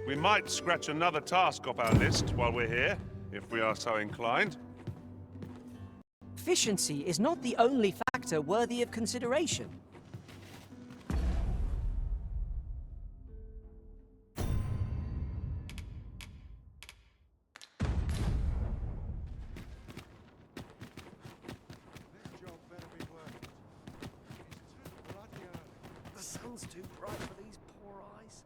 We might scratch another task off our list while we're here, if we are so inclined. Efficiency is not the only factor worthy of consideration. The sun's too bright for these poor eyes.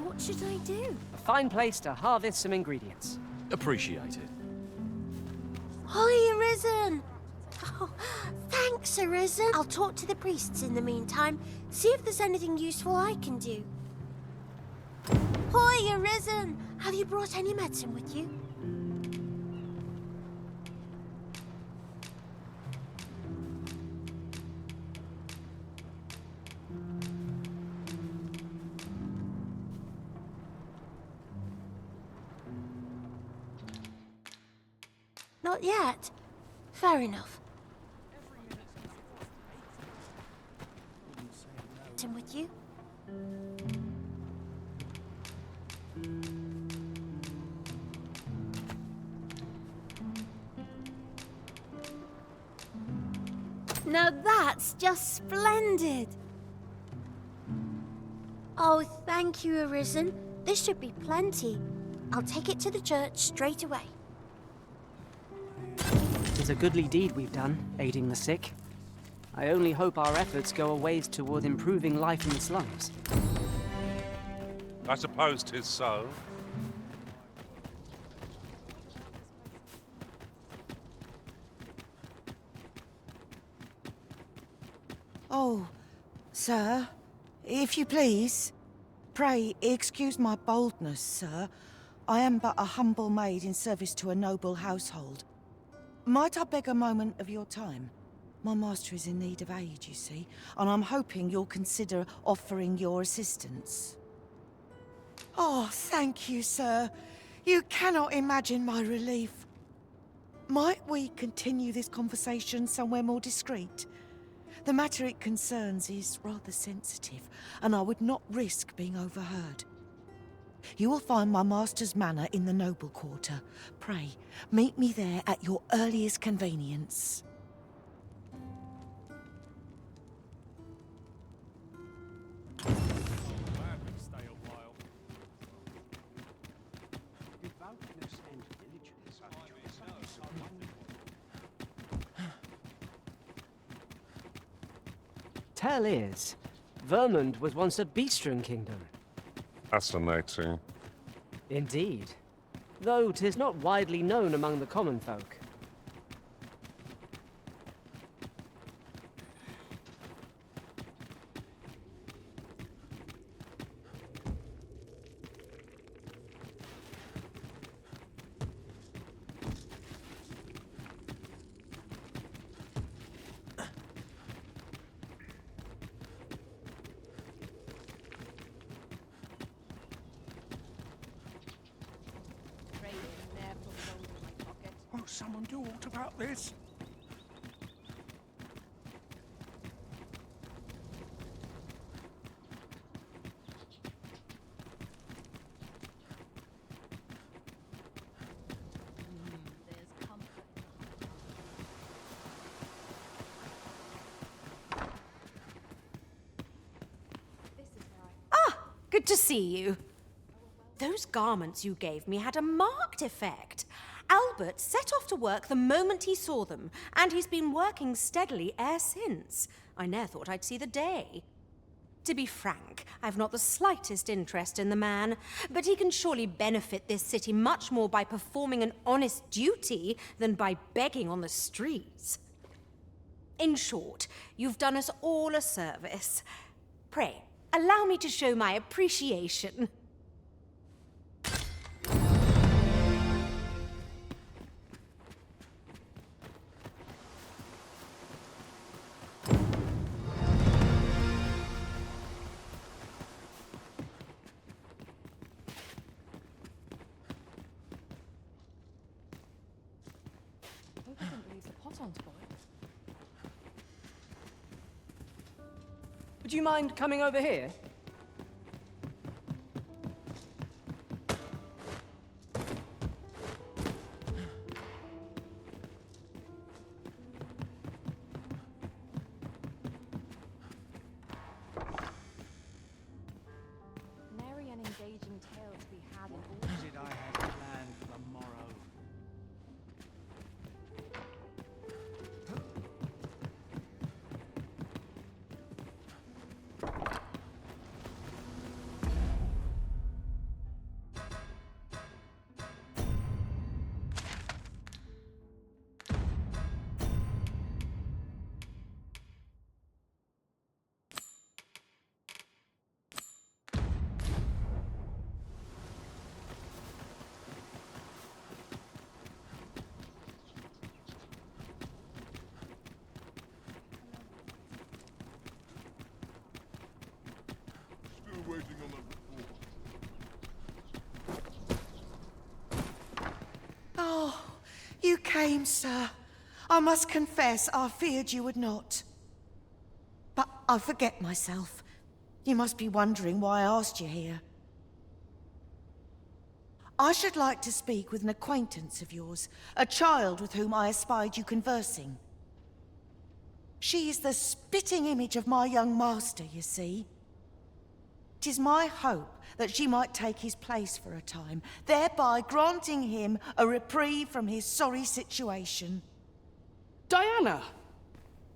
What should I do? A fine place to harvest some ingredients. Appreciate it. Hi, Arisen! Oh, thanks, Arisen. I'll talk to the priests in the meantime, see if there's anything useful I can do. Hi, Arisen! Have you brought any medicine with you? Not yet. Fair enough. Medicine with you? Now that's just splendid! Oh, thank you, Arisen. This should be plenty. I'll take it to the church straight away. It's a goodly deed we've done, aiding the sick. I only hope our efforts go a ways toward improving life in the slums. I suppose 'tis so. Oh, sir, if you please. Pray, excuse my boldness, sir. I am but a humble maid in service to a noble household. Might I beg a moment of your time? My master is in need of aid, you see, and I'm hoping you'll consider offering your assistance. Oh, thank you, sir. You cannot imagine my relief. Might we continue this conversation somewhere more discreet? The matter it concerns is rather sensitive, and I would not risk being overheard. You will find my master's manor in the noble quarter. Pray, meet me there at your earliest convenience. Tell is, Vermund was once a beastren kingdom. Fascinating. Indeed. Though 'tis not widely known among the common folk. Won't someone do aught about this? Good to see you. Those garments you gave me had a marked effect. Albert set off to work the moment he saw them, and he's been working steadily e'er since. I ne'er thought I'd see the day. To be frank, I've not the slightest interest in the man, but he can surely benefit this city much more by performing an honest duty than by begging on the streets. In short, you've done us all a service. Pray, allow me to show my appreciation. Would you mind coming over here? Merry and engaging tale to be had in all. What did I have planned for the morrow? Still waiting on the report. Oh, you came, sir. I must confess, I feared you would not. But I forget myself. You must be wondering why I asked you here. I should like to speak with an acquaintance of yours, a child with whom I espied you conversing. She is the spitting image of my young master, you see. 'Tis my hope that she might take his place for a time, thereby granting him a reprieve from his sorry situation. Diana,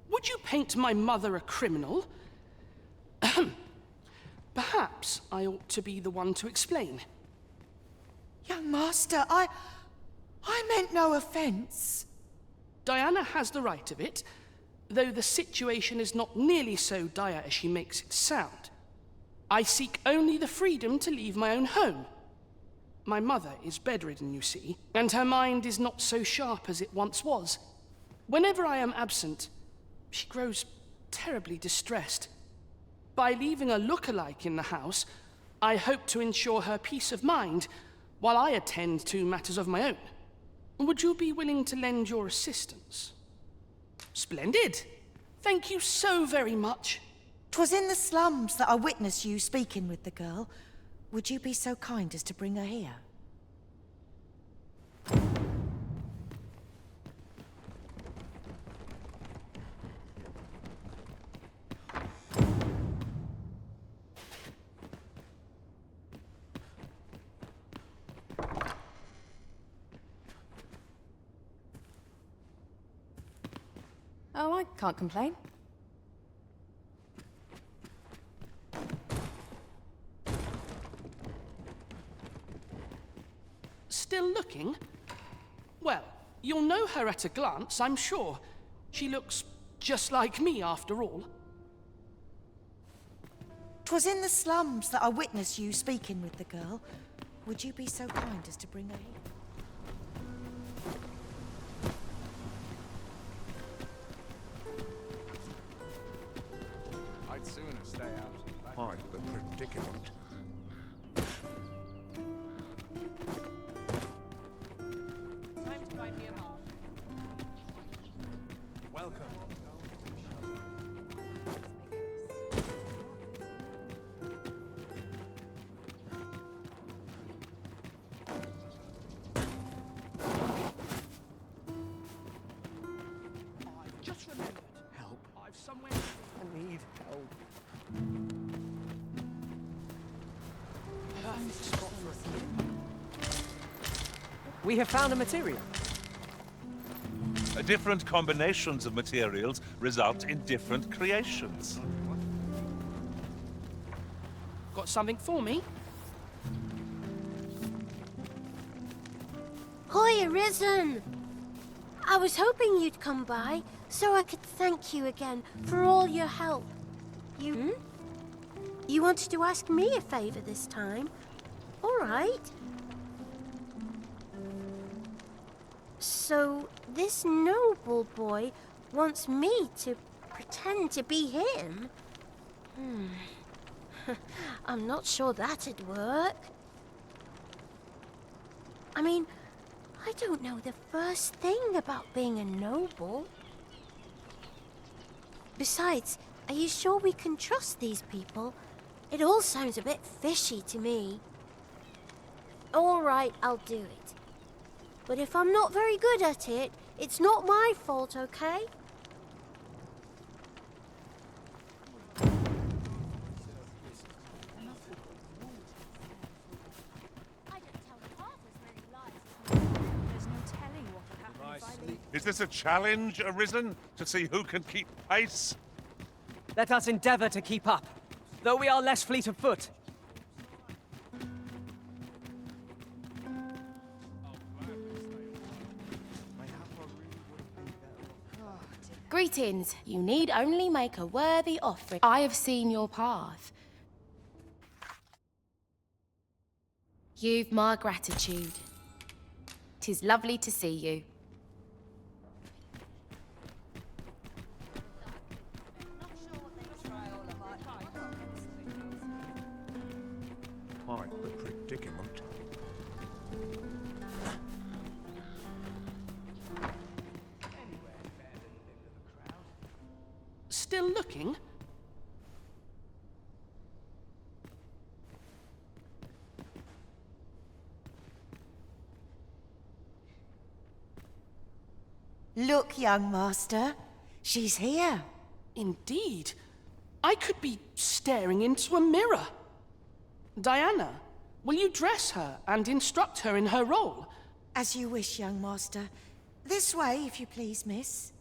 would you paint my mother a criminal? Perhaps I ought to be the one to explain. Young master, I meant no offense. Diana has the right of it, though the situation is not nearly so dire as she makes it sound. I seek only the freedom to leave my own home. My mother is bedridden, you see, and her mind is not so sharp as it once was. Whenever I am absent, she grows terribly distressed. By leaving a look-alike in the house, I hope to ensure her peace of mind while I attend to matters of my own. Would you be willing to lend your assistance? Splendid! Thank you so very much. 'Twas in the slums that I witnessed you speaking with the girl. Would you be so kind as to bring her here? Oh, I can't complain. Still looking? Well, you'll know her at a glance, I'm sure. She looks just like me, after all. 'Twas in the slums that I witnessed you speaking with the girl. Would you be so kind as to bring her here? I'd sooner stay out. Quite the predicament. Time to find me a mom. Welcome. I've just remembered. Help. I've somewhere... I need help. Perfect spot for a kid. We have found a material. Different combinations of materials result in different creations. Got something for me? Hi, Arisen! I was hoping you'd come by so I could thank you again for all your help. You wanted to ask me a favor this time? All right. So, this noble boy wants me to pretend to be him? I'm not sure that'd work. I mean, I don't know the first thing about being a noble. Besides, Are you sure we can trust these people? It all sounds a bit fishy to me. All right, I'll do it. But if I'm not very good at it, it's not my fault, okay? There's no telling what will happen if I leave. Is this a challenge, Arisen, to see who can keep pace? Let us endeavor to keep up, though we are less fleet of foot. Greetings. You need only make a worthy offering. I have seen your path. You've my gratitude. 'Tis lovely to see you. Quite the predicament. Still looking? Look, young master. She's here. Indeed. I could be staring into a mirror. Diana, will you dress her and instruct her in her role? As you wish, young master. This way, if you please, miss.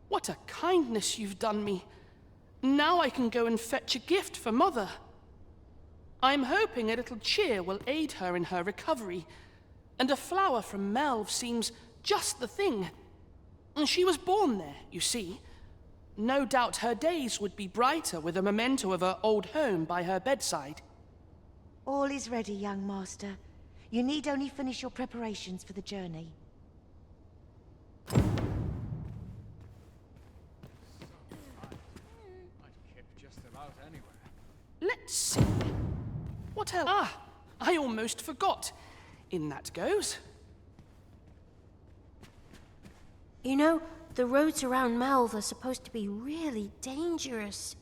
What a kindness you've done me. Now I can go and fetch a gift for Mother. I'm hoping a little cheer will aid her in her recovery, and a flower from Melve seems just the thing. She was born there, you see. No doubt her days would be brighter with a memento of her old home by her bedside. All is ready, young master. You need only finish your preparations for the journey. Let's see. What else? Ah, I almost forgot. In that goes. You know, the roads around Melve are supposed to be really dangerous.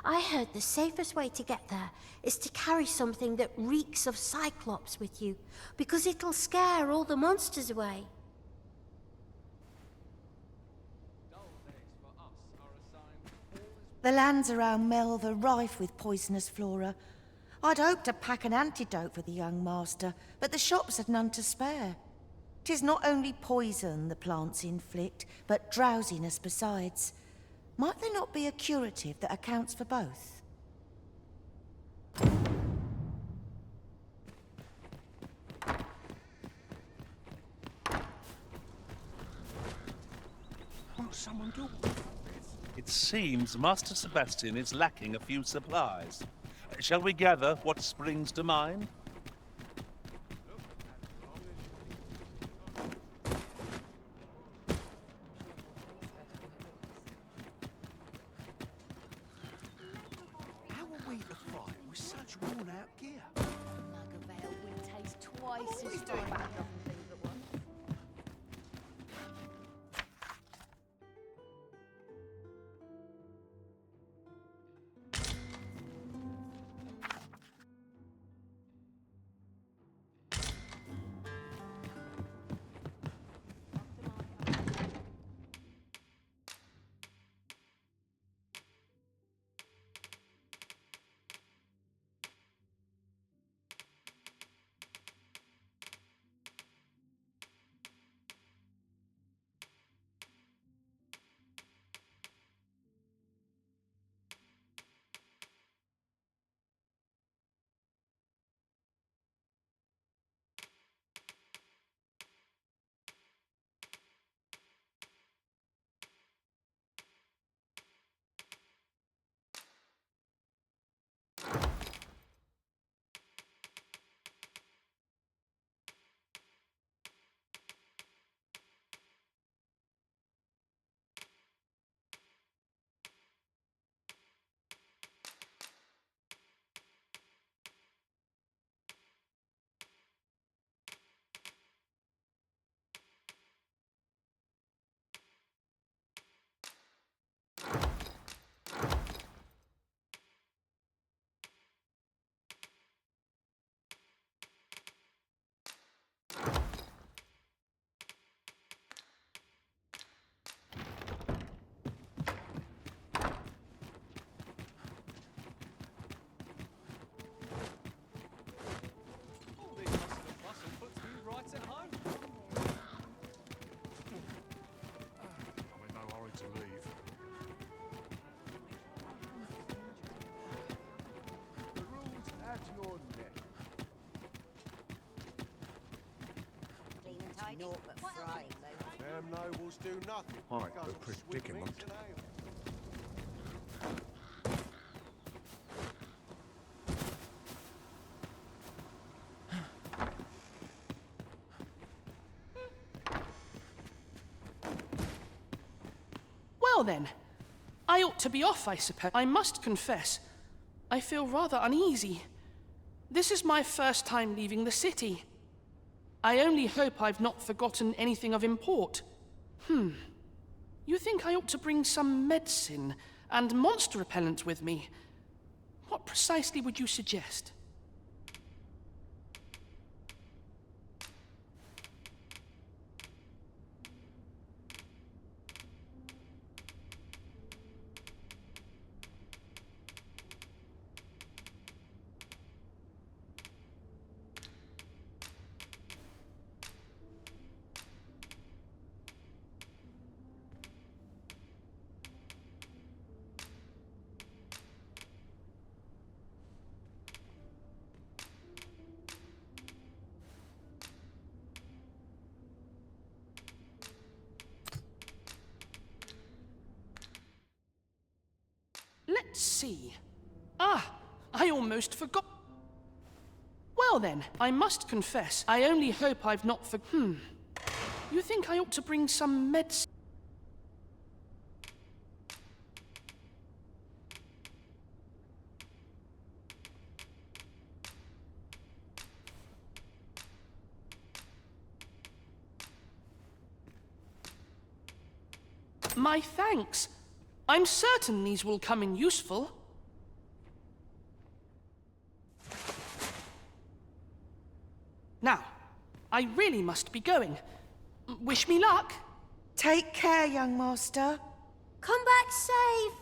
I heard the safest way to get there is to carry something that reeks of Cyclops with you, because it'll scare all the monsters away. The lands around Melve are rife with poisonous flora. I'd hoped to pack an antidote for the young master, but the shops had none to spare. 'Tis not only poison the plants inflict, but drowsiness besides. Might there not be a curative that accounts for both? Won't someone do? It seems Master Sebastian is lacking a few supplies. Shall we gather what springs to mind? How are we to fight with such worn-out gear? Muggervale would taste twice as fine as nothing things at once. naught but frying, though. Them nobles do nothing. Quite Go the and predicament. sweep meat and ale. Well then, I ought to be off, I suppose. I must confess, I feel rather uneasy. This is my first time leaving the city. I only hope I've not forgotten anything of import. You think I ought to bring some medicine and monster repellent with me? What precisely would you suggest? Let's see. I almost forgot. Well then, I must confess, I only hope I've not You think I ought to bring some medicine? My thanks. I'm certain these will come in useful. Now, I really must be going. Wish me luck. Take care, young master. Come back safe.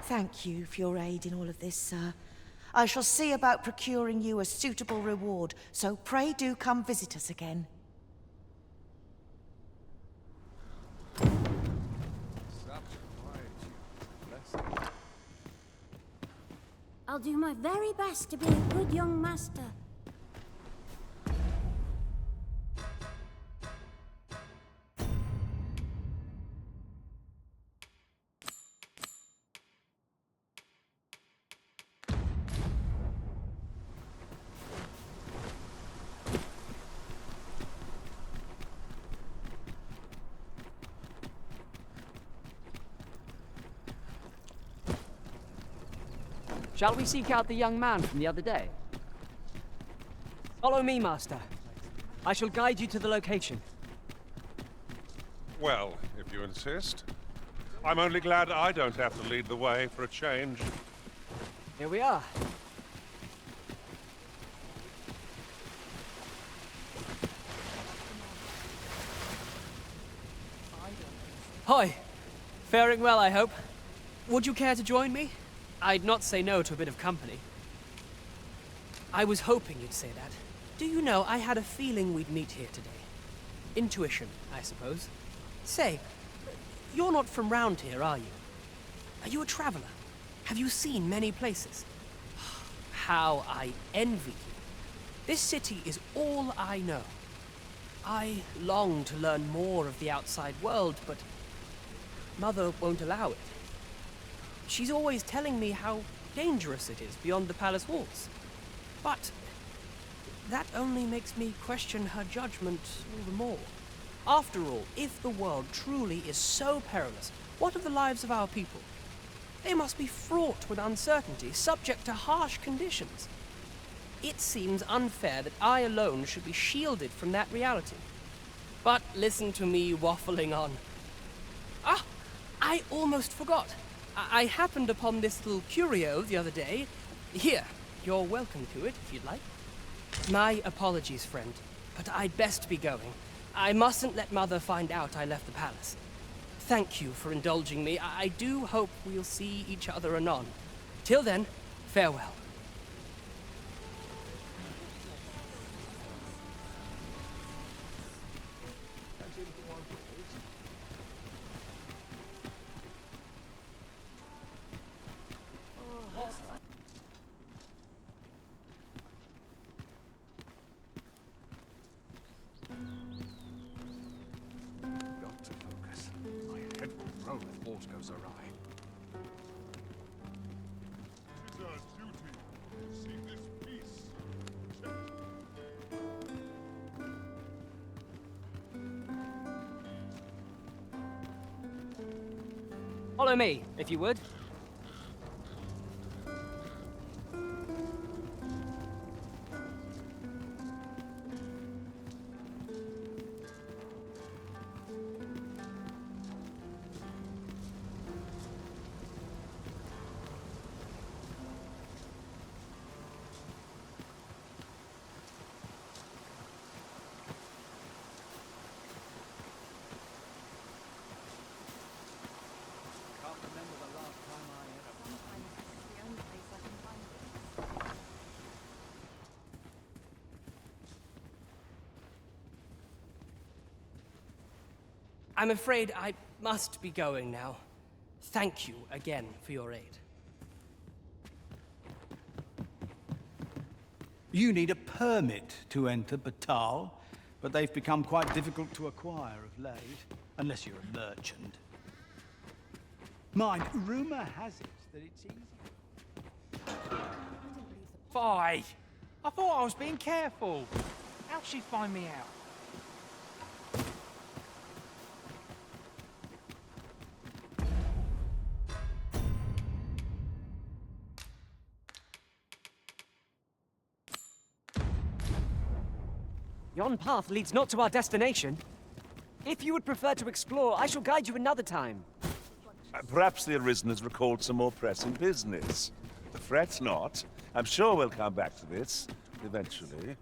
Thank you for your aid in all of this, sir. I shall see about procuring you a suitable reward, so pray do come visit us again. I'll do my very best to be a good young master. Shall we seek out the young man from the other day? Follow me, master. I shall guide you to the location. Well, if you insist. I'm only glad I don't have to lead the way for a change. Here we are. Hoi! Faring well, I hope. Would you care to join me? I'd not say no to a bit of company. I was hoping you'd say that. Do you know, I had a feeling we'd meet here today. Intuition, I suppose. Say, you're not from round here, are you? Are you a traveler? Have you seen many places? How I envy you. This city is all I know. I long to learn more of the outside world, but Mother won't allow it. She's always telling me how dangerous it is beyond the palace walls. But that only makes me question her judgment all the more. After all, if the world truly is so perilous, what of the lives of our people? They must be fraught with uncertainty, subject to harsh conditions. It seems unfair that I alone should be shielded from that reality. But listen to me waffling on. I almost forgot. I happened upon this little curio the other day. Here, you're welcome to it if you'd like. My apologies, friend, but I'd best be going. I mustn't let Mother find out I left the palace. Thank you for indulging me. I do hope we'll see each other anon. Till then, farewell. much goes awry. It is our duty to seek this peace. Follow me, if you would. I'm afraid I must be going now. Thank you again for your aid. You need a permit to enter Batal, but they've become quite difficult to acquire of late, unless you're a merchant. Mind, rumor has it that it's easy. Fi! I thought I was being careful. How'd she find me out? Yon path leads not to our destination. If you would prefer to explore, I shall guide you another time. Perhaps the Arisen has recalled some more pressing business. Fret not. I'm sure we'll come back to this, eventually.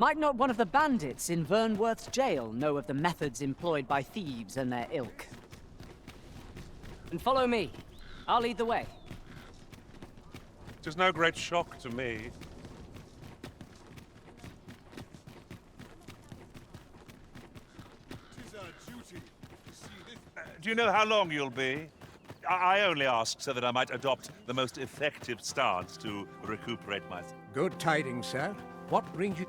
Might not one of the bandits in Vernworth's jail know of the methods employed by thieves and their ilk? And follow me. I'll lead the way. It is no great shock to me. It is our duty to see this. Do you know how long you'll be? I only ask so that I might adopt the most effective stance to recuperate myself. Good tidings, sir. What brings you...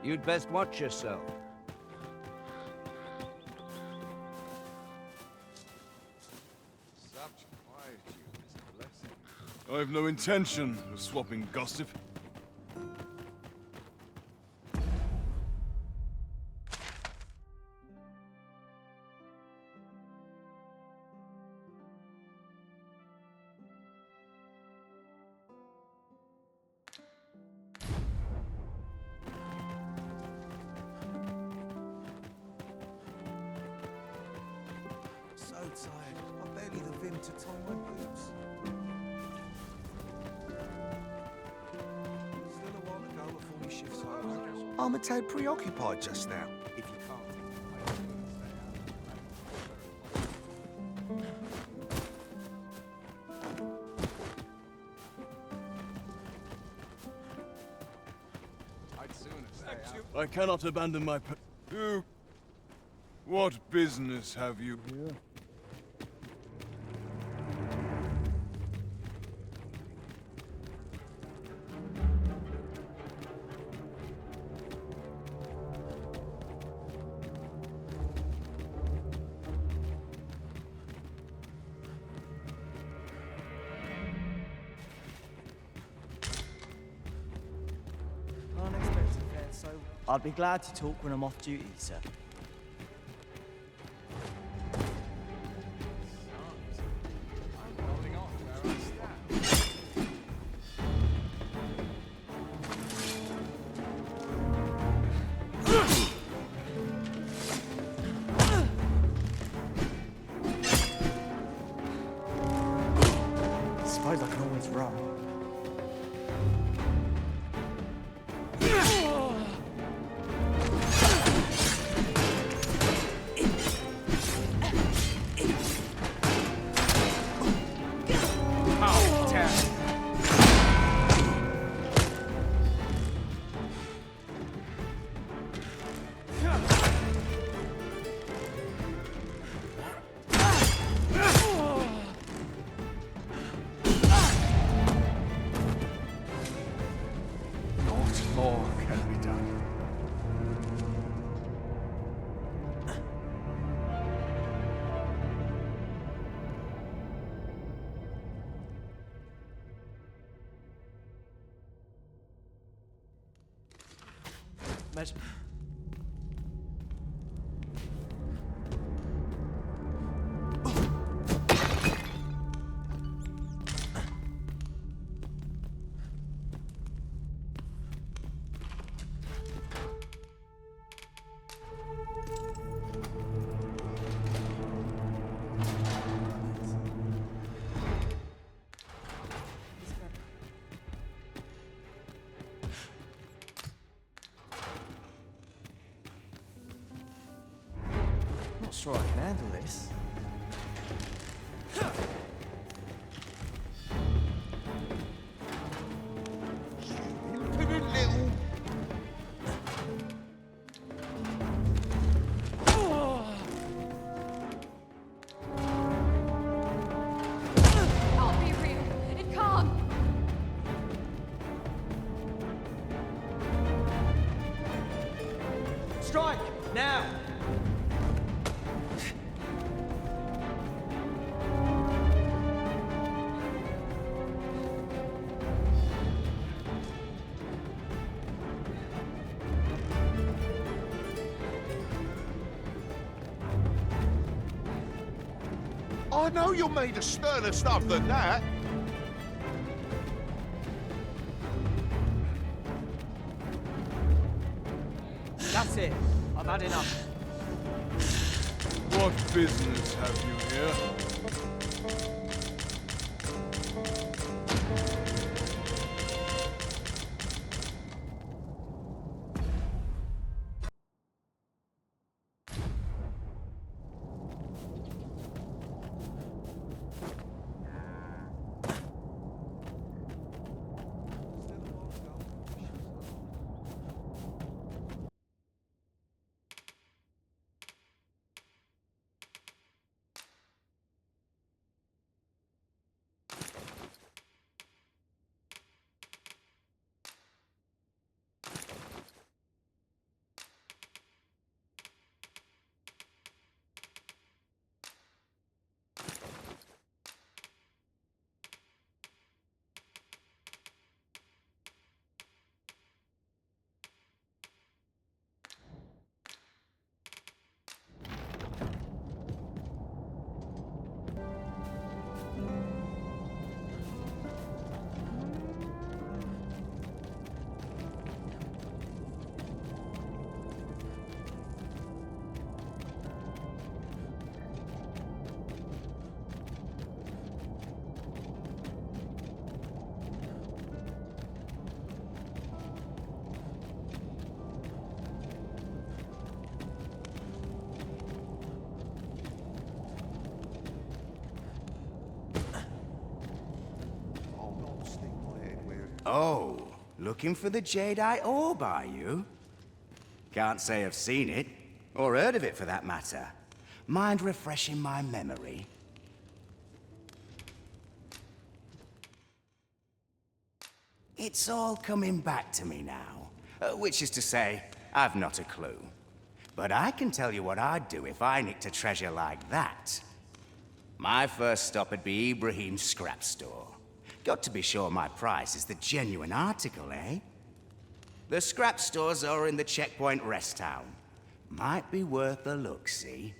You'd best watch yourself. Such quietude is a blessing. I have no intention of swapping gossip. So tired. I barely the vim to tie my boots. Still a while to go before we shift home. I'm a tad preoccupied just now. If you can't. I'd sooner stay out. I cannot abandon my Who? What business have you here? Unexpected fare, so I'd be glad to talk when I'm off duty, sir. Suppose I can always run. more can be done. Measure. Not sure I can handle this. Can't be real. It can't. Strike! Now! I know you're made of sterner stuff than that. That's it. I've had enough. What business have you here? Oh, looking for the Jadeite Orbe, are you? Can't say I've seen it, or heard of it for that matter. Mind refreshing my memory? It's all coming back to me now, which is to say, I've not a clue. But I can tell you what I'd do if I nicked a treasure like that. My first stop would be Ibrahim's scrap store. Got to be sure my price is the genuine article, eh? The scrap stores are in the Checkpoint Rest Town. Might be worth a look, see?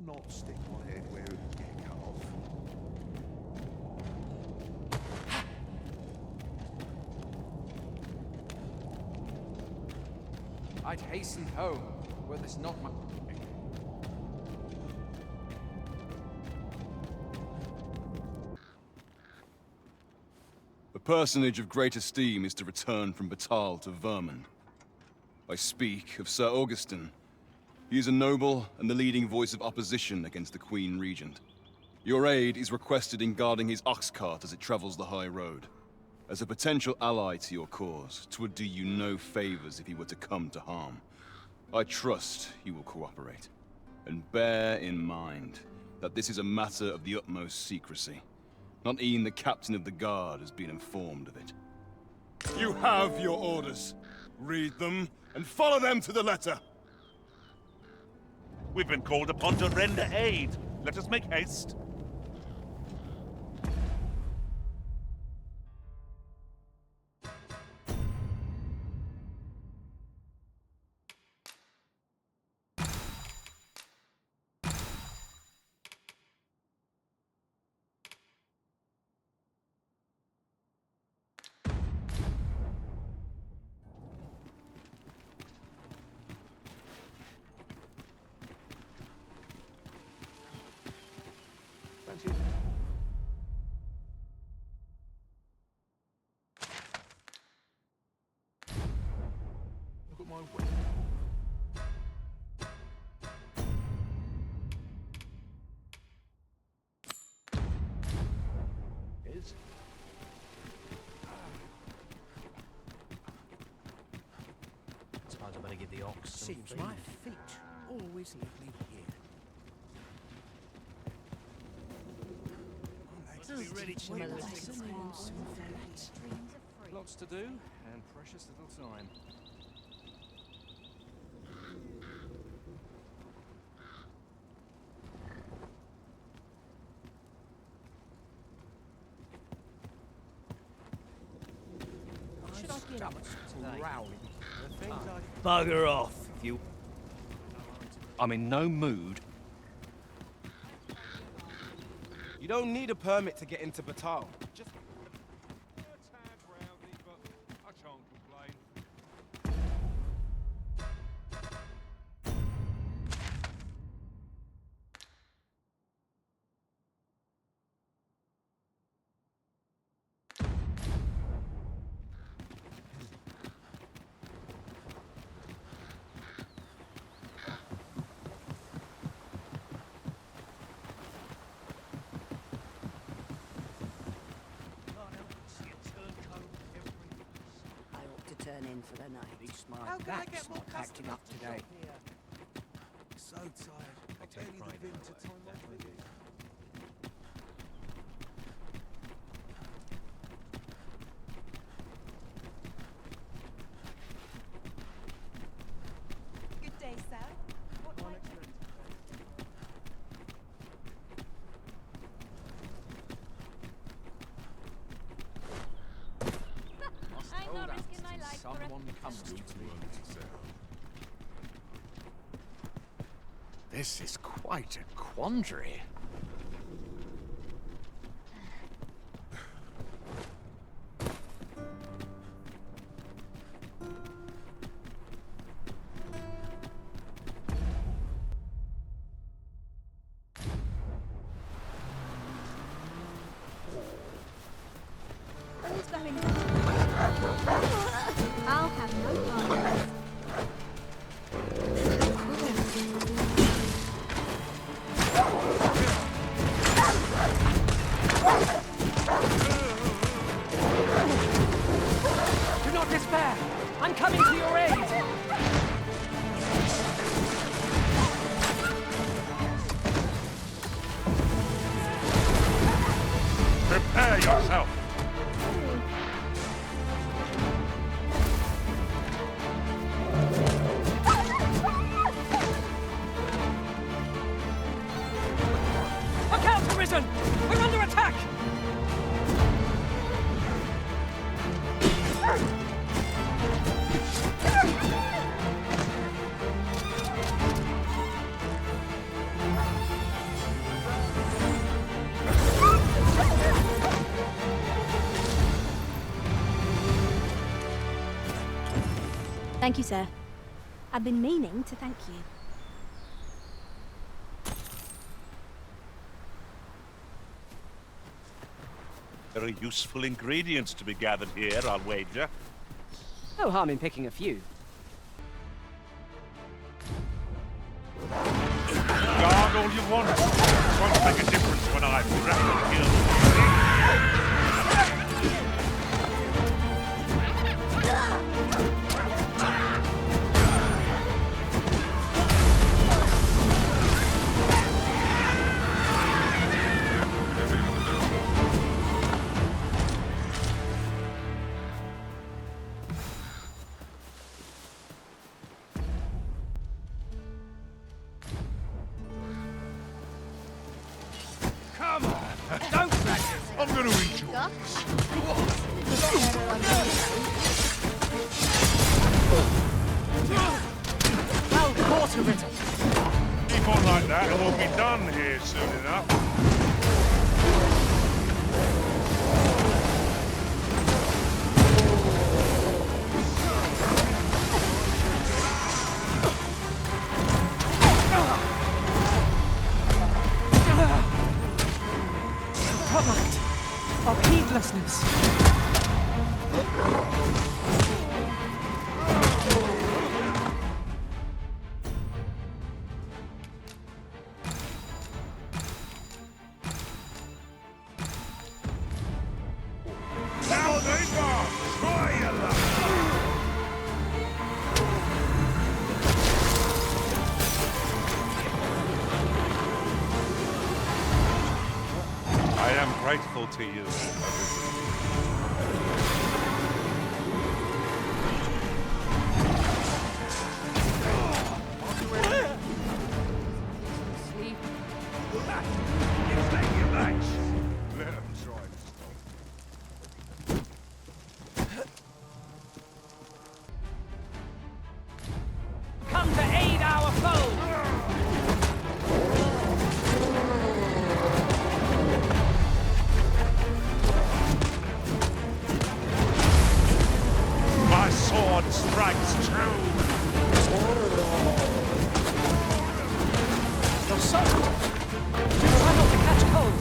Not stick my head where it would get cut off. I'd hasten home, were this not my... personage of great esteem is to return from Batal to Vermund. I speak of Sir Augustin. He is a noble and the leading voice of opposition against the Queen Regent. Your aid is requested in guarding his ox cart as it travels the high road. As a potential ally to your cause, 'twould do you no favors if he were to come to harm. I trust he will cooperate. And bear in mind that this is a matter of the utmost secrecy. Not even the captain of the guard has been informed of it. You have your orders. Read them and follow them to the letter. We've been called upon to render aid. Let us make haste. Look at my whip. Is. Suppose I better give the ox some Seems feed. my feet always leave me here. Be ready to meet with Lots to do and precious little time. Should I be growling? Bugger off, if you... I'm in no mood. You don't need a permit to get into Batal. Just... I can't complain. Turn in for the night. At least my back's not acting up today. So tired. I barely live in to time off with it. Good day, sir. What I'm not risking my life for Someone comes to me. This is quite a quandary. Who's going on? I'll have no fun. Do not despair! I'm coming to your aid! Prepare yourself! Look out, Arisen! We're under attack! Thank you, sir. I've been meaning to thank you. Very useful ingredients to be gathered here, I'll wager. No harm in picking a few. Guard all you want. It won't make a difference when I've wrapped you. Come on! Don't drag it! I'm gonna eat you! Well, water riddle. Keep on like that and we'll be done here soon enough. Product of heedlessness. Now they go! Try your luck! I am grateful to you. Let him try. Come to aid our foe! My sword strikes true. You're soaked. Try not to catch cold.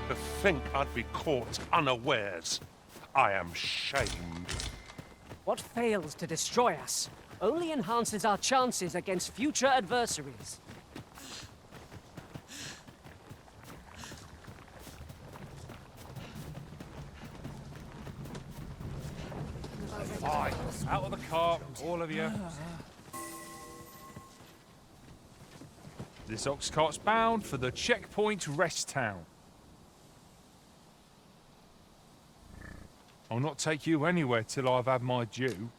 To think I'd be caught unawares. I am shamed. What fails to destroy us only enhances our chances against future adversaries. Fine. Out of the cart, all of you. This ox cart's bound for the checkpoint rest town. I'll not take you anywhere till I've had my due.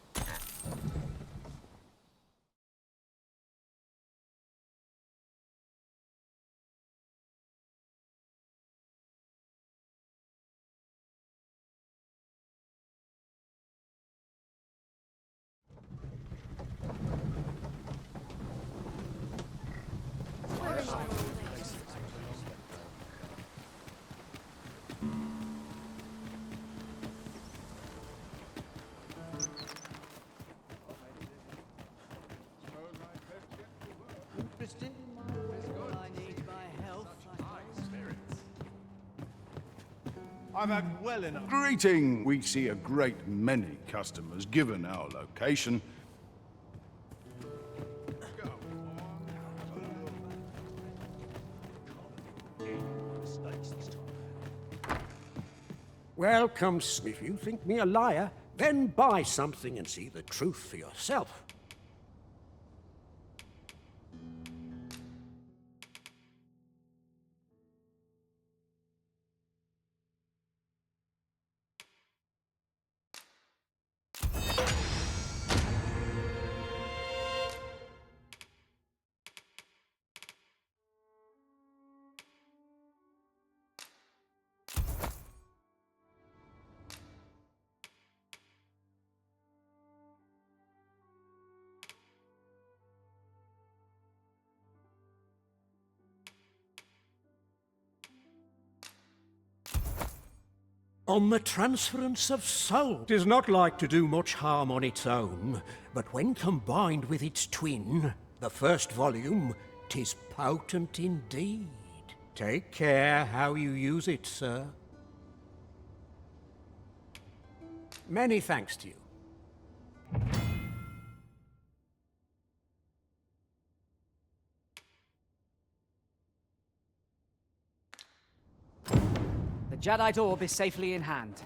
I've had well enough. Greeting! We see a great many customers given our location. Welcome, if you think me a liar, then buy something and see the truth for yourself. On the transference of soul. 'Tis not like to do much harm on its own, but when combined with its twin, the first volume, 'tis potent indeed. Take care how you use it, sir. Many thanks to you. The Jadeite orb is safely in hand.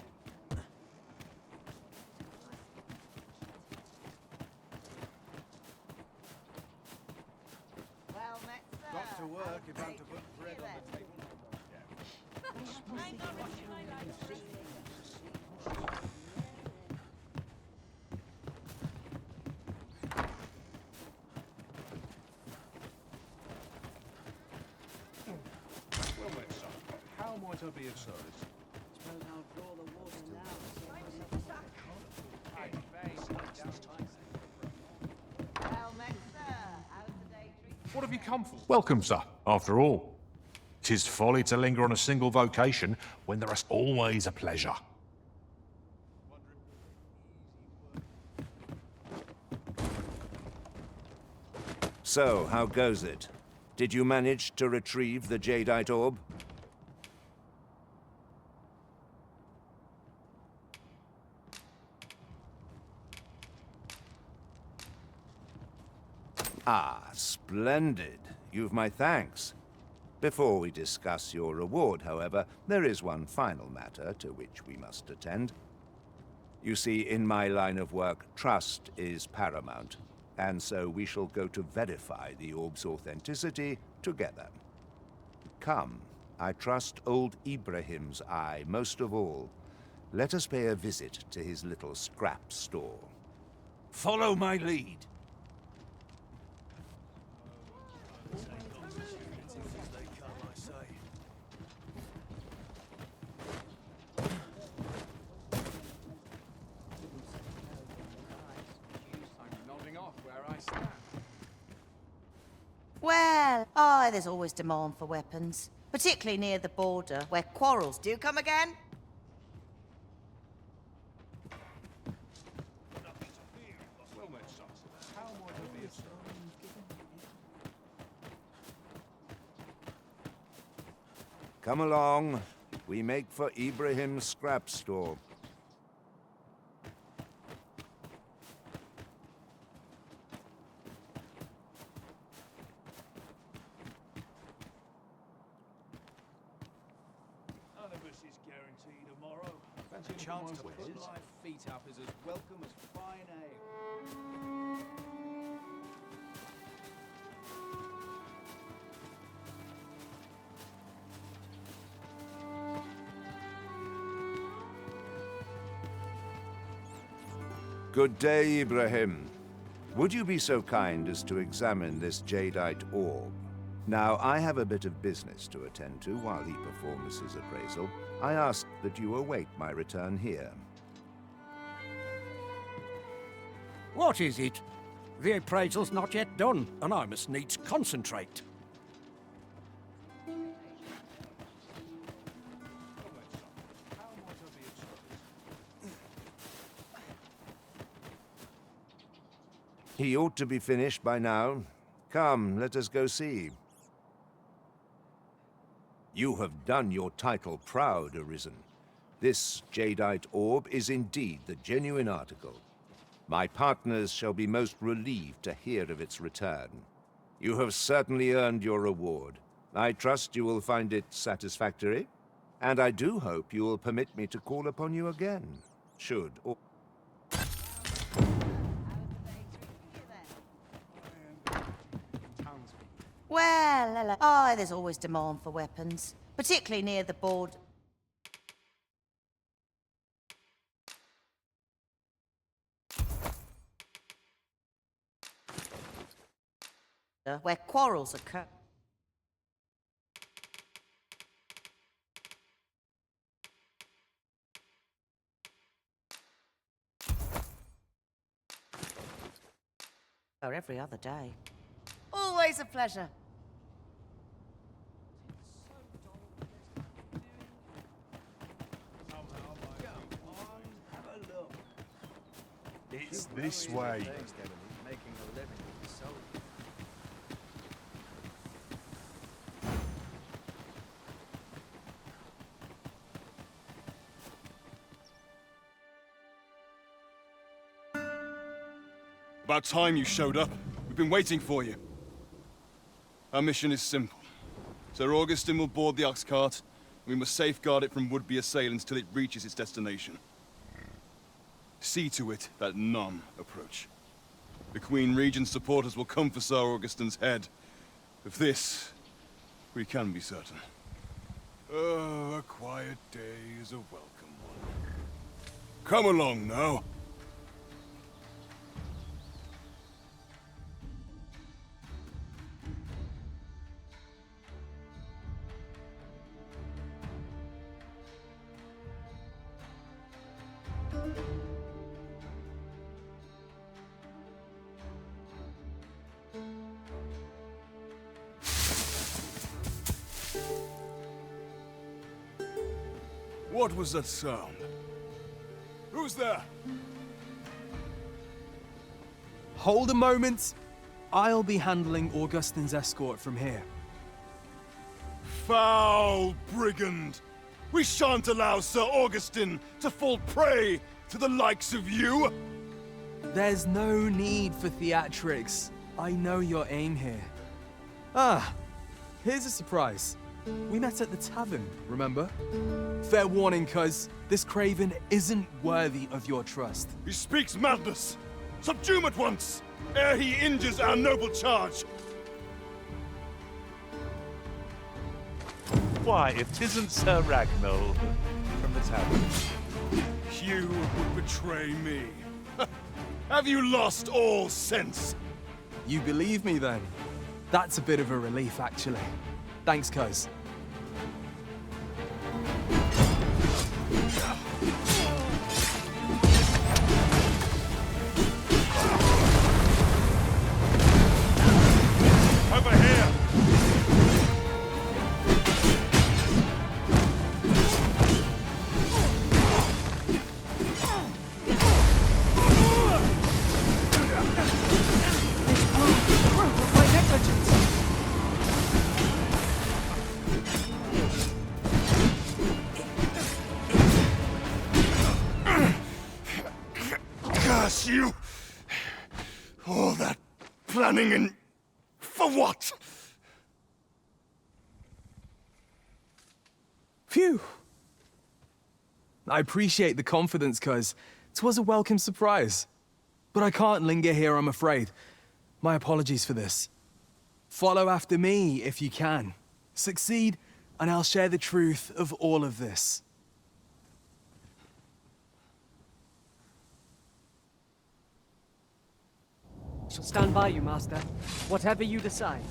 Got to work if I'm to put bread on the table. Well met, son. How might I be of service? What have you come for? Welcome, sir. After all, 'tis folly to linger on a single vocation when there is always a pleasure. So, how goes it? Did you manage to retrieve the Jadeite orb? Ah, splendid. You've my thanks. Before we discuss your reward, however, there is one final matter to which we must attend. You see, in my line of work, trust is paramount, and so we shall go to verify the orb's authenticity together. Come, I trust old Ibrahim's eye most of all. Let us pay a visit to his little scrap store. Follow my lead. Well, there's always demand for weapons, particularly near the border, where quarrels do come again. Come along. We make for Ibrahim's scrap store. The chance to put live feet up is as welcome as fine ale. Good day, Ibrahim. Would you be so kind as to examine this Jadeite orb? Now, I have a bit of business to attend to while he performs his appraisal. I ask that you await my return here. What is it? The appraisal's not yet done, and I must needs concentrate. He ought to be finished by now. Come, let us go see. You have done your title proud, Arisen. This Jadeite orb is indeed the genuine article. My partners shall be most relieved to hear of its return. You have certainly earned your reward. I trust you will find it satisfactory, and I do hope you will permit me to call upon you again, should or... Well, there's always demand for weapons, particularly near the border. Where quarrels occur. Or every other day. Always a pleasure. It's this way. About time you showed up. We've been waiting for you. Our mission is simple. Sir Augustin will board the ox cart, and we must safeguard it from would-be assailants till it reaches its destination. See to it that none approach. The Queen Regent's supporters will come for Sir Augustin's head. Of this, we can be certain. Oh, a quiet day is a welcome one. Come along now. What was that sound? Who's there? Hold a moment. I'll be handling Augustin's escort from here. Foul brigand! We shan't allow Sir Augustin to fall prey to the likes of you! There's no need for theatrics. I know your aim here. Ah, here's a surprise. We met at the tavern, remember? Fair warning, cuz this craven isn't worthy of your trust. He speaks madness! Subdue him at once, ere he injures our noble charge! Why, it isn't Sir Ragnall from the tavern. You would betray me. Have you lost all sense? You believe me, then? That's a bit of a relief, actually. Thanks, cuz. Over here! Curse you! All that planning and... for what? Phew! I appreciate the confidence, cuz 'twas a welcome surprise. But I can't linger here, I'm afraid. My apologies for this. Follow after me, if you can. Succeed, and I'll share the truth of all of this. Shall stand by you, Master. Whatever you decide.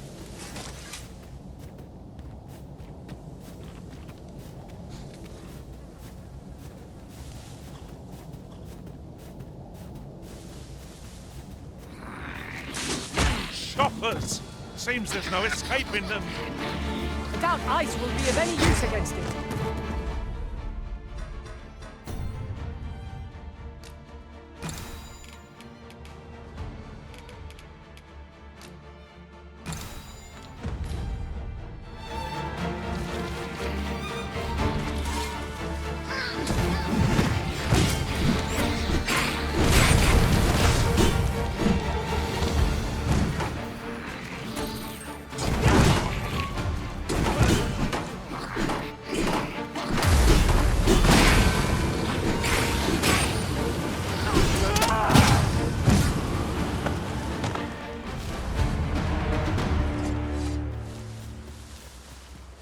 Choppers! Seems there's no escaping them. I doubt ice will be of any use against it.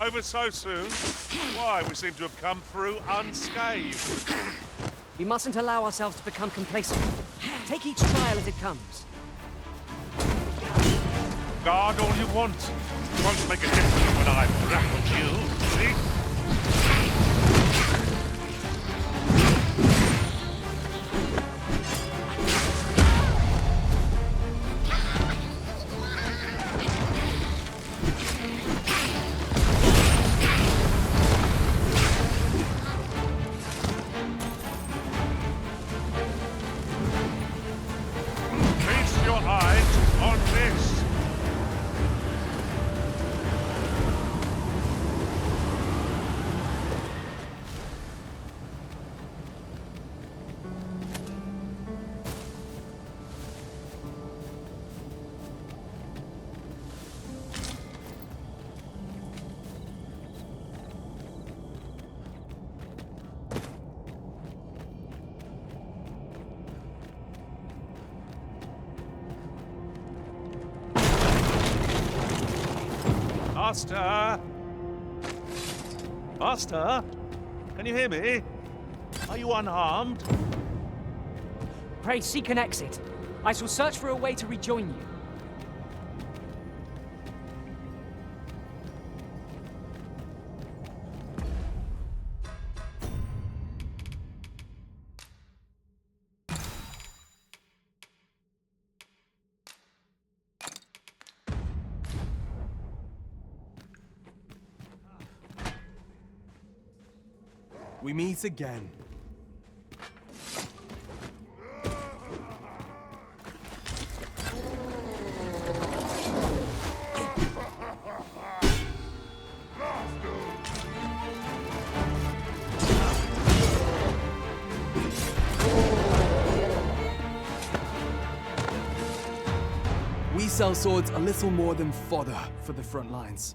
Over so soon? Why, we seem to have come through unscathed. We mustn't allow ourselves to become complacent. Take each trial as it comes. Guard all you want. It won't make a difference when I've grappled you, see? Master! Master? Can you hear me? Are you unharmed? Pray seek an exit. I shall search for a way to rejoin you. We meet again. We sell swords a little more than fodder for the front lines.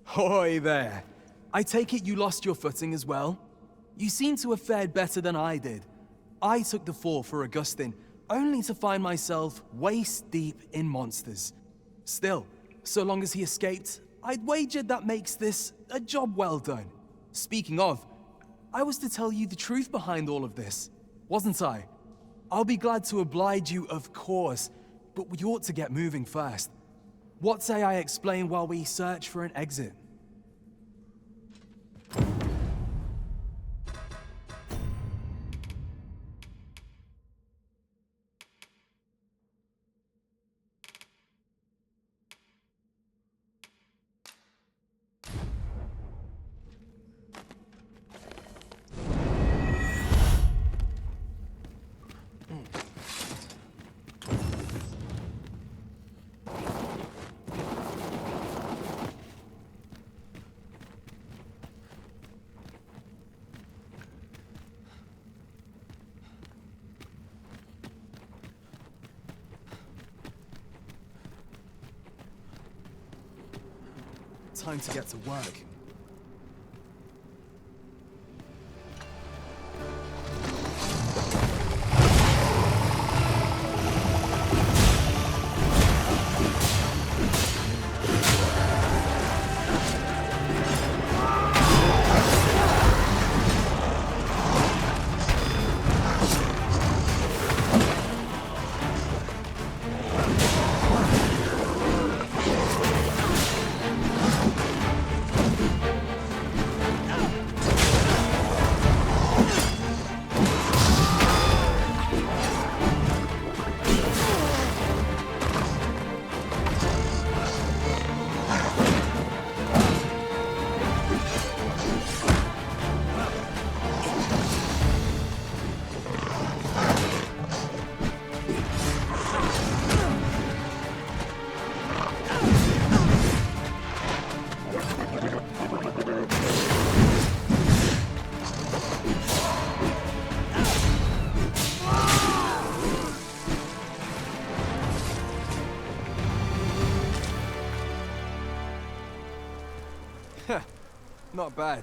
Hoy there. I take it you lost your footing as well? You seem to have fared better than I did. I took the fall for Augustine, only to find myself waist deep in monsters. Still, so long as he escaped, I'd wagered that makes this a job well done. Speaking of, I was to tell you the truth behind all of this, wasn't I? I'll be glad to oblige you, of course, but we ought to get moving first. What say I explain while we search for an exit? Time to get to work. Not bad.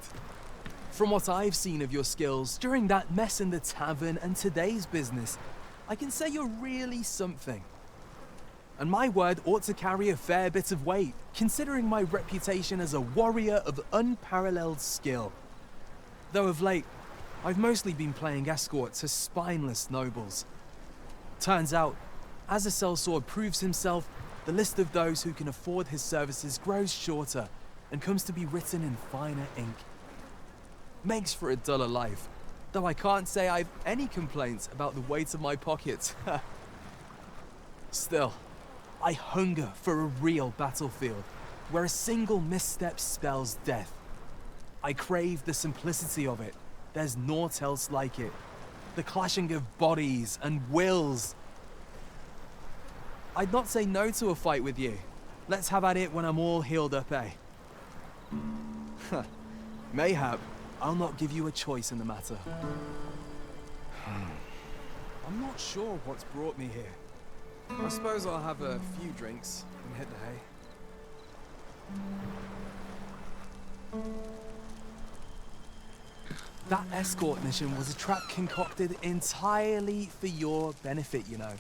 From what I've seen of your skills during that mess in the tavern and today's business, I can say you're really something. And my word ought to carry a fair bit of weight, considering my reputation as a warrior of unparalleled skill. Though of late, I've mostly been playing escort to spineless nobles. Turns out, as a sellsword proves himself, the list of those who can afford his services grows shorter and comes to be written in finer ink. Makes for a duller life, though I can't say I've any complaints about the weight of my pockets. Still, I hunger for a real battlefield, where a single misstep spells death. I crave the simplicity of it. There's naught else like it. The clashing of bodies and wills. I'd not say no to a fight with you. Let's have at it when I'm all healed up, eh? Mayhap, I'll not give you a choice in the matter. I'm not sure what's brought me here. I suppose I'll have a few drinks and hit the hay. That escort mission was a trap concocted entirely for your benefit, you know.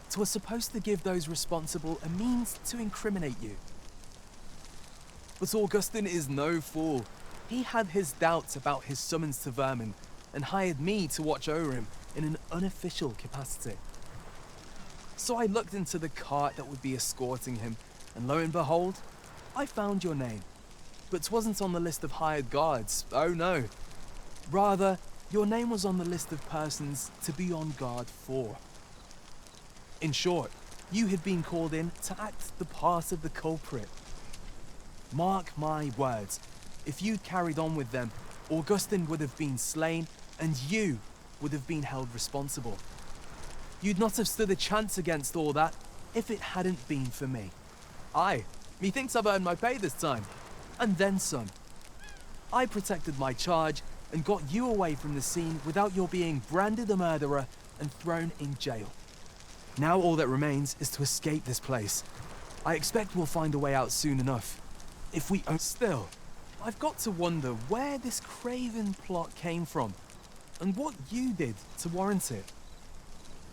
It was supposed to give those responsible a means to incriminate you. But Augustin is no fool. He had his doubts about his summons to Vermin and hired me to watch over him in an unofficial capacity. So I looked into the cart that would be escorting him, and lo and behold, I found your name. But 'twasn't on the list of hired guards, oh no. Rather, your name was on the list of persons to be on guard for. In short, you had been called in to act the part of the culprit. Mark my words, if you'd carried on with them, Augustin would have been slain and you would have been held responsible. You'd not have stood a chance against all that if it hadn't been for me. Aye, methinks I've earned my pay this time, and then some. I protected my charge and got you away from the scene without your being branded a murderer and thrown in jail. Now all that remains is to escape this place. I expect we'll find a way out soon enough. If we still, I've got to wonder where this craven plot came from and what you did to warrant it.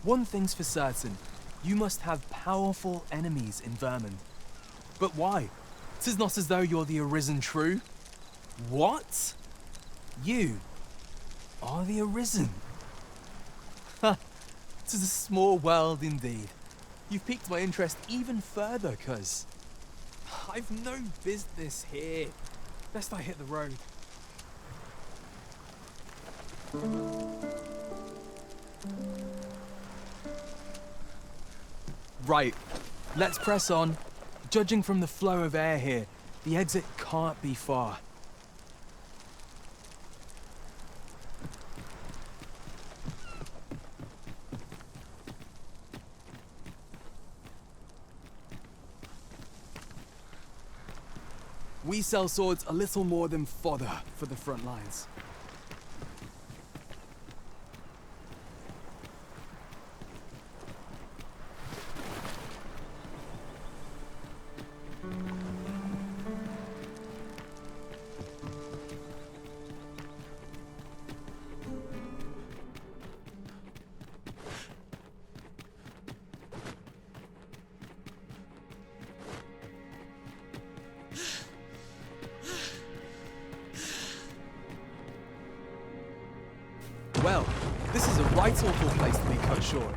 One thing's for certain, you must have powerful enemies in Vermin. But why? 'Tis not as though you're the Arisen True. What? You are the Arisen. Ha! 'Tis a small world indeed. You've piqued my interest even further, cuz I've no business here. Best I hit the road. Right, let's press on. Judging from the flow of air here, the exit can't be far. We sell swords a little more than fodder for the front lines. Well, this is a right awful place to be cut short.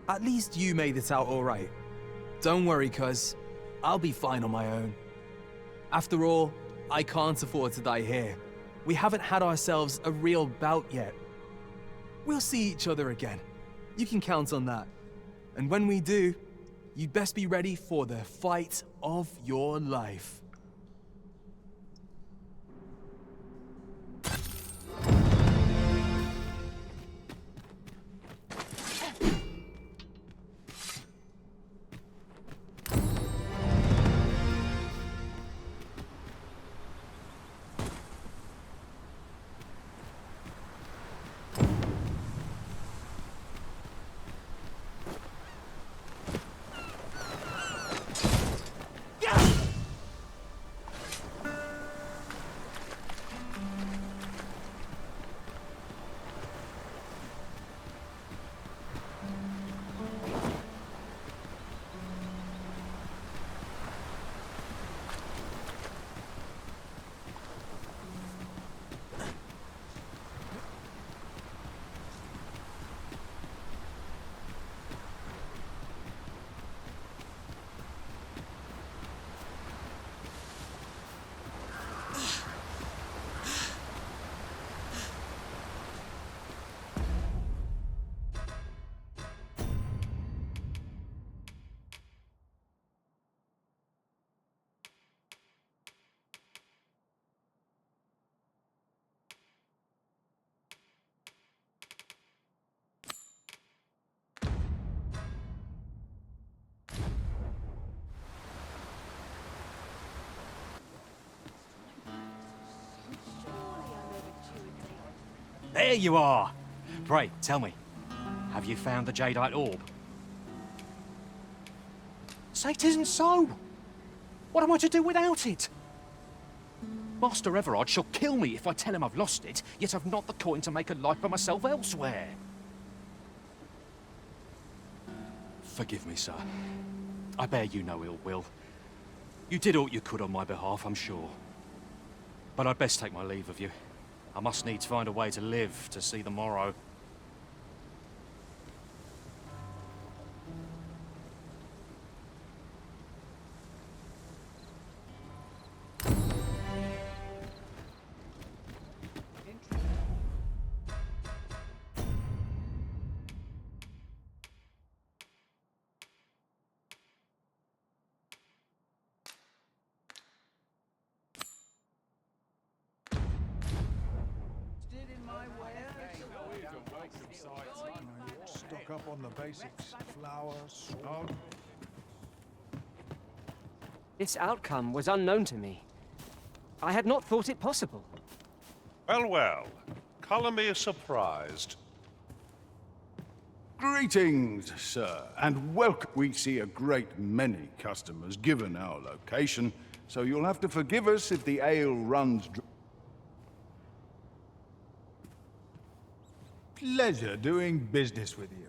At least you made it out all right. Don't worry, cuz I'll be fine on my own. After all, I can't afford to die here. We haven't had ourselves a real bout yet. We'll see each other again. You can count on that. And when we do, you'd best be ready for the fight of your life. There you are! Pray, tell me, have you found the Jadeite orb? Say 'tisn't so! What am I to do without it? Master Everard shall kill me if I tell him I've lost it, yet I've not the coin to make a life for myself elsewhere. Forgive me, sir. I bear you no ill will. You did all you could on my behalf, I'm sure. But I'd best take my leave of you. I must needs find a way to live to see the morrow. Stock up on the basics. Flour, salt. This outcome was unknown to me. I had not thought it possible. Well, well. Colour me surprised. Greetings, sir, and welcome. We see a great many customers given our location, so you'll have to forgive us if the ale runs dry. Pleasure doing business with you.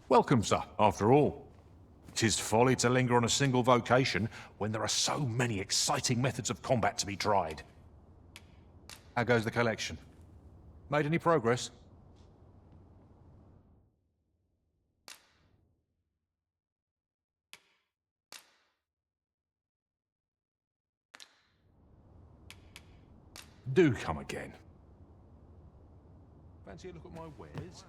Welcome, sir, after all. 'Tis folly to linger on a single vocation when there are so many exciting methods of combat to be tried. How goes the collection? Made any progress? Do come again. Fancy a look at my wares?